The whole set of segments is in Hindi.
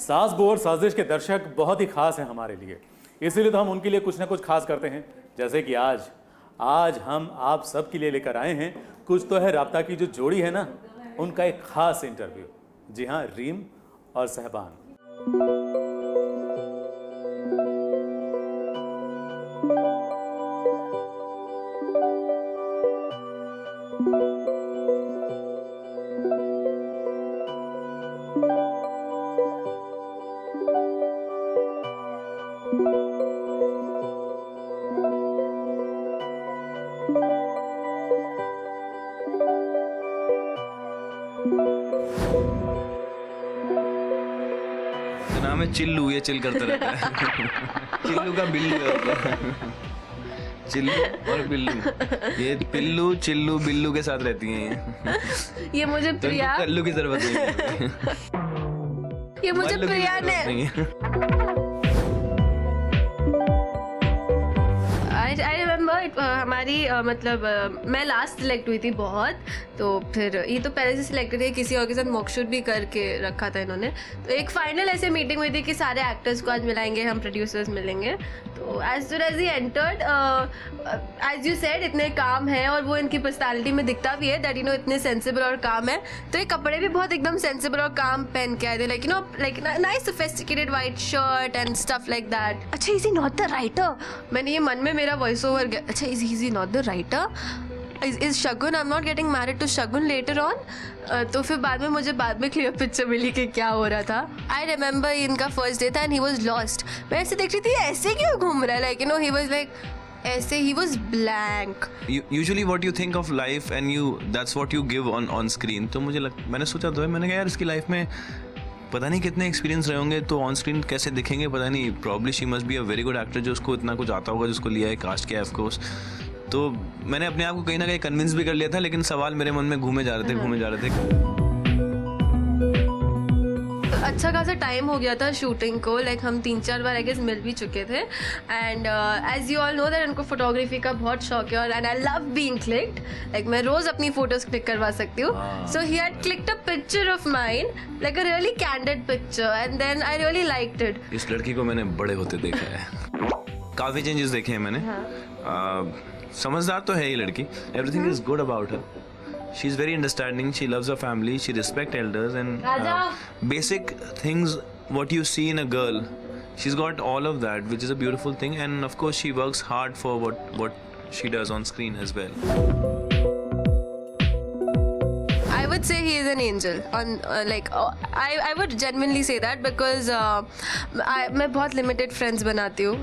सास बहू और साजिश के दर्शक बहुत ही खास हैं हमारे लिए, इसीलिए तो हम उनके लिए कुछ ना कुछ खास करते हैं। जैसे कि आज हम आप सब के लिए लेकर आए हैं कुछ तो है राब्ता की जो जोड़ी है ना, उनका एक खास इंटरव्यू। जी हाँ, रीम और सहबान। नाम है चिल्लू, ये चिल करता रहता है। चिल्लू का बिल्लू है। चिल्लू और बिल्लू, ये पिल्लू चिल्लू बिल्लू के साथ रहती हैं ये मुझे तो प्रिया, कल्लू की जरूरत नहीं है। ये मुझे मल्लू की प्रिया जरूरत ने नहीं है। आई रिमेम्बर हमारी मतलब मैं लास्ट सिलेक्ट हुई थी बहुत, तो फिर ये तो पहले से सिलेक्टेड है, किसी और के साथ मॉकशूट भी करके रखा था इन्होंने। तो एक फाइनल ऐसे मीटिंग हुई थी कि सारे एक्टर्स को आज मिलाएंगे, हम प्रोड्यूसर्स मिलेंगे। तो as soon as he entered, as you said, इतने काम है और वो इनकी पर्सनालिटी में दिखता भी है दैट इतने सेंसिबल और काम है। तो ये कपड़े भी बहुत एकदम सेंसिबल और काम पहन के आए थे, like nice sophisticated white shirt and stuff like that. अच्छा, is he not the writer? मैंने ये मन में मेरा वॉइस ओवर गया, अच्छा is he not the writer? Is Shagun? I'm not getting married to Shagun later on. तो फिर बाद में क्लियर पिक्चर मिली कि क्या हो रहा था। आई रिमेंबर इनका फर्स्ट डे था एंड ही वॉज लॉस्ट। मैं ऐसे देख रही थी ऐसे क्यों घूम रहा है, लाइक ही वॉज लाइक ऐसे, he was blank. Usually what you think of life and that's what you give on screen. तो मैंने सोचा तो मैंने कहा यार इसकी लाइफ में पता नहीं कितने एक्सपीरियंस रहे होंगे, तो ऑन स्क्रीन कैसे दिखेंगे पता नहीं। Probably she must be a very good actor जो उसको इतना कुछ आता होगा, जिसको लिया है कास्ट किया है ऑफकोर्स। तो मैंने अपने आप को कहीं ना कहीं कन्विंस भी कर लिया था, लेकिन सवाल मेरे मन में घूमे जा रहे थे। अच्छा खासा टाइम हो गया था शूटिंग को, लाइक हम 3-4 बार आई गेस मिल भी चुके थे। And as you all know that उनको फोटोग्राफी का बहुत शौक है, और and I love being clicked, like मैं रोज अपनी फोटोज क्लिक करवा सकती हूँ। So he had clicked a picture of mine, like a really candid picture, and then I really liked it. इस लड़की को मैंने बड़े होते देखा है, काफी चेंजेस देखे हैं मैंने। समझदार तो है ये लड़की, everything is good about her. She is very understanding, she loves her family, she respects elders and basic things what you see in a girl. She's got all of that, which is a beautiful thing, and of course she works hard for what she does on screen as well. I would say he is an angel. I would genuinely say that because मैं बहुत limited friends बनाती हूँ.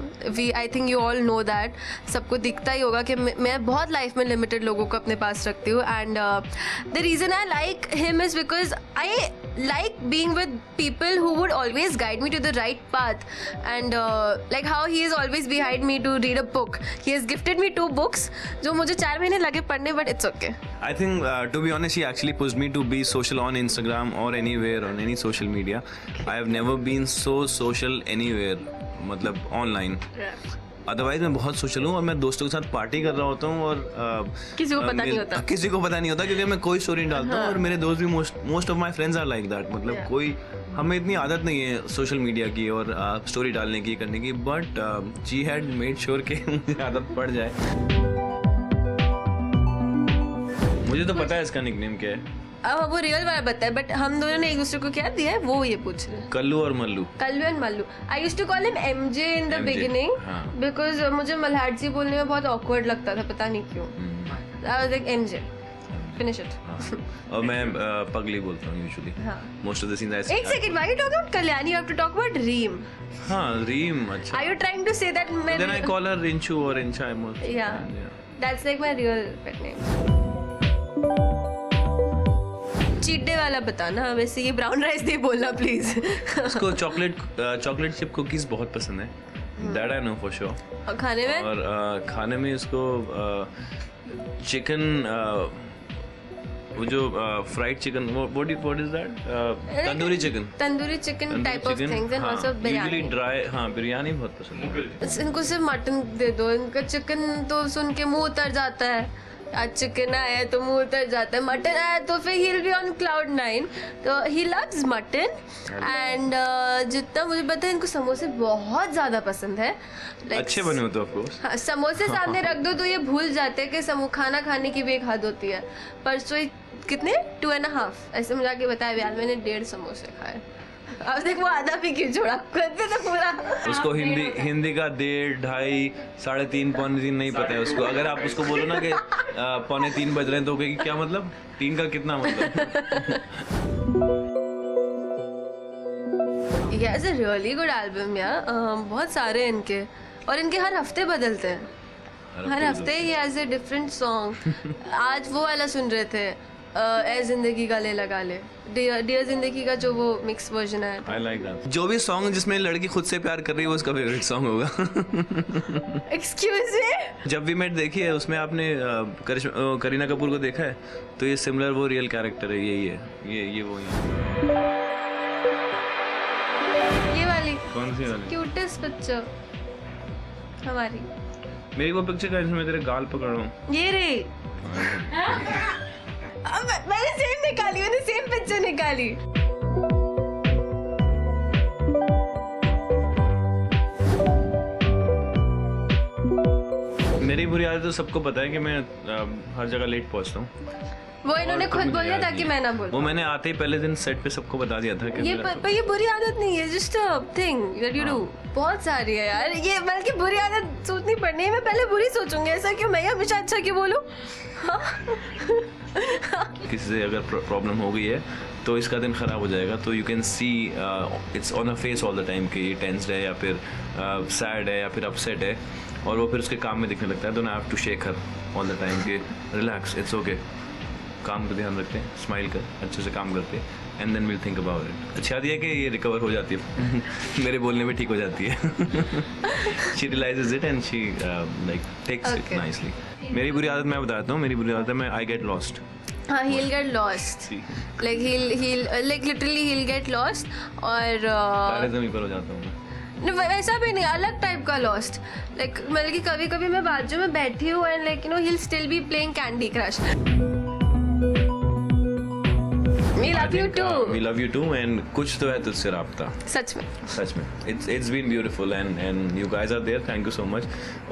I think you all know that. सबको दिखता ही होगा कि मैं बहुत life में limited लोगों को अपने पास रखती हूँ, and the reason I like him is because I like being with people who would always guide me to the right path, and like how he is always behind me to read a book. He has gifted me 2 books जो मुझे 4 महीने लगे पढ़ने, but it's okay. I think to be honest, he actually pushed me to be social on Instagram or anywhere on any social media. I have never been so social anywhere, मतलब online. अदरवाइज मैं बहुत सोशल हूँ और मैं दोस्तों के साथ पार्टी कर रहा होता हूँ और किसी को पता नहीं होता क्योंकि मैं कोई स्टोरी डालता हूँ और मेरे दोस्त भी most of my friends are like that. मतलब कोई हमें इतनी आदत नहीं है सोशल मीडिया की और स्टोरी डालने की करने की, but she had made sure कि मुझे आदत पड़ जाए। मुझे तो पता है इसका निकनेम क्या है, अब वो रियल वाला बताया, बट हम दोनों ने एक दूसरे को क्या दिया है वो ये पूछ रहे हैं। कल्लू और Mallu. Kallu and Mallu. I used to call him MJ in the beginning because मुझे मल्हार जी बोलने में बहुत ऑकवर्ड लगता था, पता नहीं क्यों। I was like MJ, finish it. और मैं पगली बोलता हूँ usually most of the scenes. एक second, why you talk about Kalyani, you have to talk about Reem. हां, रीम। अच्छा, are you trying to say that मैं then I call her Rinchu और Rincha most. Yeah that's like my real pet name. Cheat day वाला बताना, वैसे ये ब्राउन राइस नहीं बोलना प्लीज। उसको चॉकलेट चिप कुकीज बहुत पसंद है, that I know for sure. और खाने में? और खाने में इसको चिकन, वो जो fried chicken, what is that, tandoori chicken type of things, and also biryani. Usually dry, biryani बहुत पसंद है। इनको सिर्फ मटन दे दो, इनका चिकन तो सुन के मुंह उतर जाता है। आज चिकन आया तो मुंह उतर जाता है, मटन आया तो फिर he will be on cloud 9. तो ही लव्स मटन एंड जितना मुझे पता है इनको समोसे बहुत ज़्यादा पसंद है. अच्छे बने हो तो ऑफ कोर्स. हाँ, समोसे सामने रख दो तो ये भूल जाते हैं कि खाना खाने की भी एक हद होती है. परसों कितने 2.5 ऐसे मिला के बताया यार, मैंने 1.5 समोसे खाए. अब देख वो आधा भी क्यों छोड़ा, करते तो पूरा. उसको हिंदी का 1.5, 2.5, 3.5, 3.3 नहीं पता है उसको. अगर आप उसको बोलो ना कि 2.45 बज रहे हैं तो कहेगी क्या मतलब, 3 का कितना मतलब. He has a really good album यार. बहुत सारे इनके, और इनके हर हफ्ते बदलते हैं. हर हफ्ते ही has a different song. आज वो वाला सुन रहे थे, ए जिंदगी का ले लगा ले, डियर जिंदगी का जो वो मिक्स वर्जन है. I like that. जो भी सॉन्ग जिसमें लड़की खुद से प्यार कर रही है वो उसका फेवरेट सॉन्ग होगा. Excuse me. जब भी मेट देखी है उसमें आपने करीना कपूर को देखा है तो ये सिमिलर वो रियल कैरेक्टर है. यही है, ये वो है. ये वाली कौन सी वाली? क्यूटेस्ट पिक्चर हमारी. मेरी वो पिक्चर का जिसमें तेरे गाल पकड़ रहा हूँ. ये रे. अब मैंने सेम पिक्चर निकाली. मेरी बुरी आदत तो सबको पता है कि मैं हर जगह लेट पहुंचता हूँ. वो इन्होंने खुद बोल दिया ताकि मैं ना बोलूं. वो मैंने आते ही पहले दिन सेट पे सबको बता दिया था कि ये पर ये बुरी आदत नहीं है, just a thing that you do. बहुत सारी है यार ये, बल्कि बुरी आदत सोचनी पड़नी है. मैं पहले बुरी सोचूंगी, ऐसा क्यों, मैं हमेशा अच्छा क्यों बोलूं. किसी से अगर प्रॉब्लम हो गई है तो इसका दिन ख़राब हो जाएगा. तो you can see it's on a face all the time कि ये टेंस्ड है या फिर सैड है या फिर अपसेट है, और वो फिर उसके काम में दिखने लगता है. तो I have to shake her all the time कि रिलैक्स, इट्स ओके, काम का ध्यान रखते हैं, स्माइल कर, अच्छे से काम करते हैं, and then will think about it. अच्छा दिया कि ये रिकवर हो जाती है. मेरे बोलने में ठीक हो जाती है. She realises it and she like takes it nicely. मेरी बुरी आदत मैं बताता हूँ. मेरी बुरी आदत है मैं आई गेट लॉस्ट. हाँ, he'll get lost. Like he'll like literally he'll get lost. और तारे ज़मीन पर हो जाता हूँ मैं. नहीं, वैसा भी नहीं, अलग टाइप का लॉस्ट. लाइक मतलब कि कभी कभी मैं बाजू में बैठी हूँ and like you know he'll still be playing Candy Crush. We love you too. We love you too, and कुछ तो है तुझसे राब्ता. सच में. It's been beautiful, and you guys are there. Thank you so much.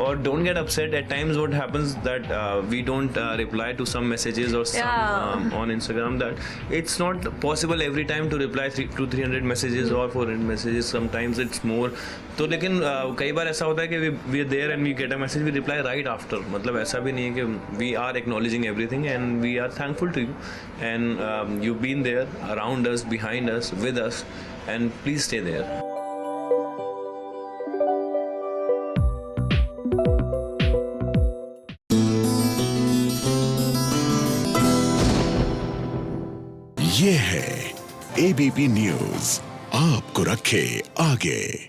Or don't get upset. At times, what happens that we don't reply to some messages or some on Instagram. That it's not possible every time to reply 300 messages or 400 messages. Sometimes it's more. तो लेकिन कई बार ऐसा होता है कि we are there and we get a message, we reply right after. मतलब ऐसा भी नहीं है कि we are acknowledging everything and we are thankful to you, and you've been there around us, behind us, with us, and please stay there. ये है ABP न्यूज़, आपको रखे आगे.